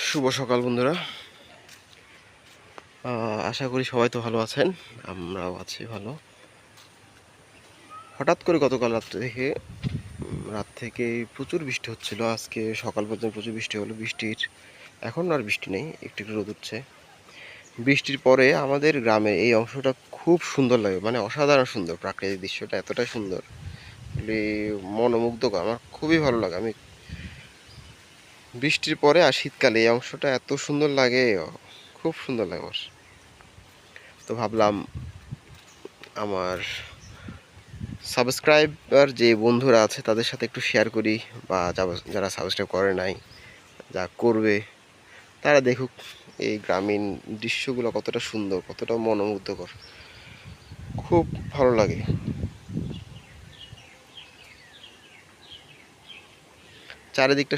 শুভ সকাল বন্ধুরা। আশা করি সবাই তো ভালো আছেন, আমরাও আছি ভালো। হঠাৎ করে গতকাল রাত থেকে প্রচুর বৃষ্টি হচ্ছিল। আজকে সকাল পর্যন্ত প্রচুর বৃষ্টি হলো। এখন আর বৃষ্টি নেই, একটু একটু রোদ উঠছে। বৃষ্টির পরে আমাদের গ্রামের এই অংশটা খুব সুন্দর লাগে, মানে অসাধারণ সুন্দর। প্রাকৃতিক দৃশ্যটা এতটাই সুন্দর, মনোমুগ্ধকর। আমার খুবই ভালো লাগে। আমি বৃষ্টির পরে আর শীতকালে এই অংশটা এত সুন্দর লাগে, খুব সুন্দর লাগে আমার। তো ভাবলাম আমার সাবস্ক্রাইবার যে বন্ধুরা আছে তাদের সাথে একটু শেয়ার করি, বা যারা সাবস্ক্রাইব করে নাই, যা করবে তারা দেখুক এই গ্রামীণ দৃশ্যগুলো কতটা সুন্দর, কতটা মনোমুগ্ধকর। খুব ভালো লাগে। চারিদিকটা